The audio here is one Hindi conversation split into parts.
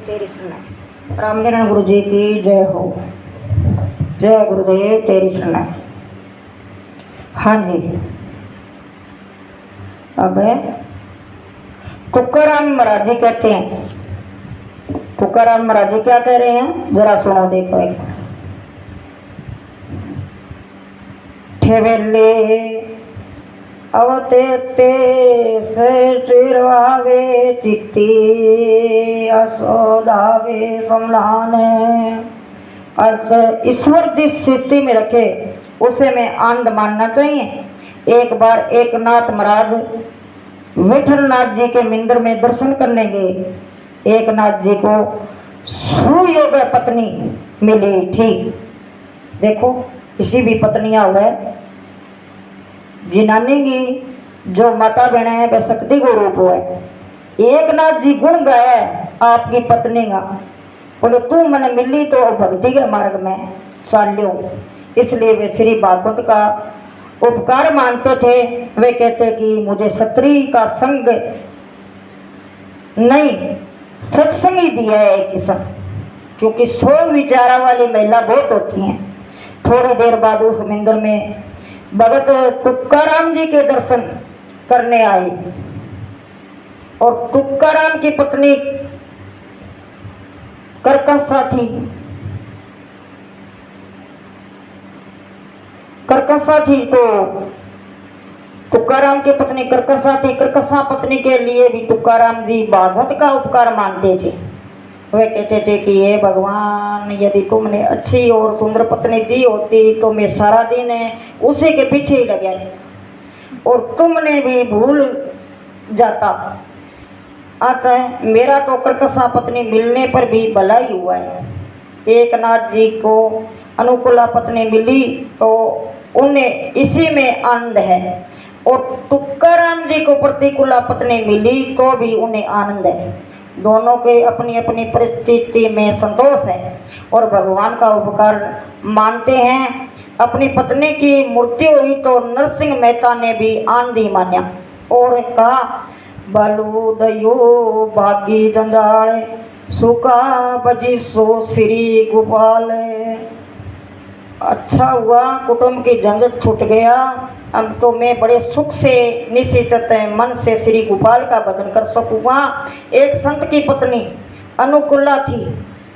तेरी सुनाई। रामनारायण गुरु जी की जय हो। जय गुरुदेव तेरी सुनाई। हाँ जी, अब तुकाराम महाराज जी कहते हैं, तुकाराम महाराज जी क्या कह रहे हैं जरा सुनो, देखो एक ठेवेले अवते ते चिरवावे चित्ती असोदावे समलाने। अर्थ ईश्वर जिस स्थिति में रखे उसे में आनंद मानना चाहिए। एक बार एक नाथ महाराज विठल नाथ जी के मंदिर में दर्शन करने गए। एक नाथ जी को सुयोग पत्नी मिली थी। देखो किसी भी पत्नियां हुए जिनानी की जो माता बहन है वह शक्ति को रूप है। एक नाथ जी गुण गाया आपकी पत्नी का, बोले तू मन मिली तो भक्ति के मार्ग में चाल्यो। इसलिए वे श्री भागवत का उपकार मानते थे। वे कहते कि मुझे क्षत्रिय का संग नहीं सत्संग ही दिया है एक किस्म, क्योंकि 100 विचारा वाली महिला बहुत होती हैं। थोड़ी देर बाद उस मंदिर में भगत तुकाराम जी के दर्शन करने आए और तुकाराम की पत्नी करकसा थी। करकसा थी तो तुकाराम की पत्नी करकसा थी। करकसा पत्नी के लिए भी तुकाराम जी भागवत का उपकार मानते थे। वे कहते थे कि हे भगवान, यदि तुमने अच्छी और सुंदर पत्नी दी होती तो मैं सारा दिन उसी के पीछे ही लगे और तुमने भी भूल जाता। अतः मेरा तो करकसा पत्नी मिलने पर भी भला ही हुआ है। एक नाथ जी को अनुकूला पत्नी मिली तो उन्हें इसी में आनंद है और तुकाराम जी को प्रतिकूला पत्नी मिली तो भी उन्हें आनंद है। दोनों के अपनी अपनी परिस्थिति में संतोष है और भगवान का उपकार मानते हैं। अपनी पत्नी की मृत्यु हुई तो नरसिंह मेहता ने भी आनंद ही माना और कहा बलु दयो भागी जंजाल सुखा बजी सो श्री गोपाल। अच्छा हुआ कुटुंब की झंझट छूट गया। अब तो मैं बड़े सुख से निश्चित मन से श्री गोपाल का भजन कर सकूँगा। एक संत की पत्नी अनुकूला थी,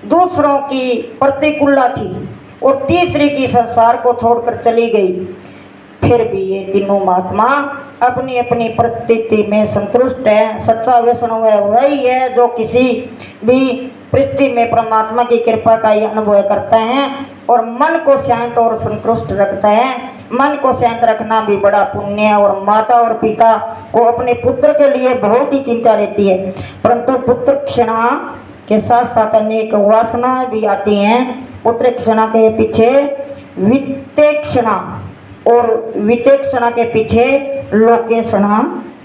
दूसरों की प्रतिकूला थी और तीसरी की संसार को छोड़कर चली गई। फिर भी ये तीनों महात्मा अपनी अपनी परिस्थिति में संतुष्ट है। सच्चा वैष्णव वही है जो किसी भी परिस्थिति में परमात्मा की कृपा का ही अनुभव करता है और मन को शांत और संतुष्ट रखता है। मन को शांत रखना भी बड़ा पुण्य है और माता और पिता को अपने पुत्र के लिए बहुत ही चिंता रहती है, परंतु पुत्र क्षणा के साथ साथ अनेक वासना भी आती हैं। पुत्र क्षणा के पीछे वितेक्षणा और वितेक्षणा के पीछे लोकेक्षणा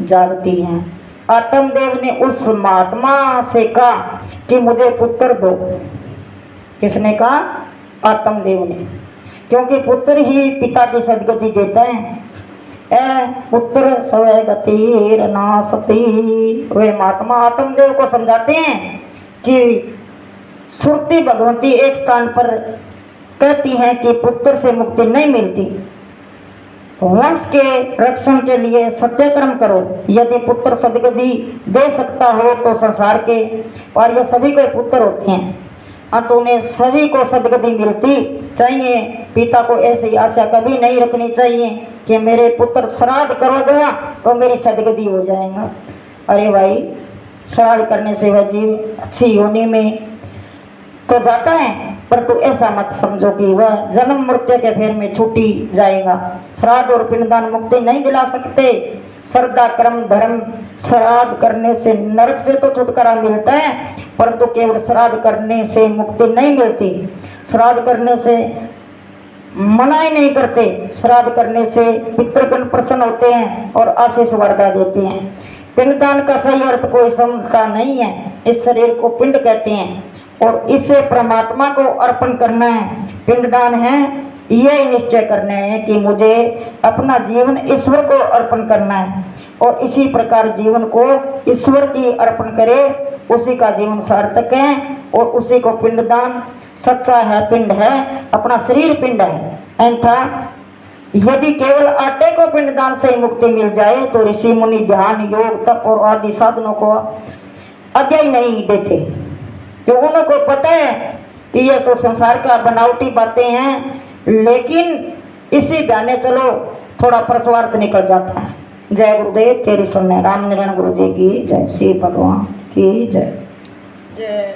जागती हैं। आत्मदेव ने उस महात्मा से कहा कि मुझे पुत्र दो। किसने कहा? आत्मदेव ने, क्योंकि पुत्र ही पिता की सदगति देता है। ए पुत्र स्वय गति नासती। वे महात्मा आत्मदेव को समझाते हैं कि श्रुति भगवती एक स्थान पर कहती है कि पुत्र से मुक्ति नहीं मिलती। वंश के रक्षण के लिए सत्यकर्म करो। यदि पुत्र सदगति दे सकता हो तो संसार के और ये सभी के पुत्र होते हैं। तो उन्हें सभी को सदगति मिलती चाहिए। पिता को ऐसी आशा कभी नहीं रखनी चाहिए कि मेरे पुत्र श्राद्ध करोगे तो मेरी सदगति हो जाएगा। अरे भाई, श्राद्ध करने से वह जीव अच्छी योनि में तो जाता है, परंतु ऐसा मत समझो कि वह जन्म मृत्यु के फेर में छूटी जाएगा। श्राद्ध और पिंडदान मुक्ति नहीं दिला सकते। श्रद्धा कर्म धर्म श्राद्ध करने से नरक से तो छुटकारा मिलता है, परंतु केवल श्राद्ध करने से मुक्ति नहीं मिलती। श्राद्ध करने से मना ही नहीं करते। श्राद्ध करने से पितृगण प्रसन्न होते हैं और आशीष वर्धा देते हैं। पिंडदान का सही अर्थ कोई समझता नहीं है। इस शरीर को पिंड कहते हैं और इसे परमात्मा को अर्पण करना है। पिंडदान है यही निश्चय करना है कि मुझे अपना जीवन ईश्वर को अर्पण करना है, और इसी प्रकार जीवन को ईश्वर की अर्पण करे, उसी का जीवन सार्थक है। और उसी को पिंडदान, सच्चा है पिंड है, अपना शरीर पिंड है। ऐंठा यदि केवल आटे को पिंडदान से ही मुक्ति मिल जाए तो ऋषि मुनि ध्यान, योग, तप और आदि साधनों को अध्यय नहीं देते, जो उनको पता है कि ये तो संसार का बनावटी बातें हैं, लेकिन इसी बहाने चलो थोड़ा परस्वार्थ निकल जाता है। जय गुरुदेव, तेरी सुनने राम नारायण गुरु जी की जय, श्री भगवान की जय। जय।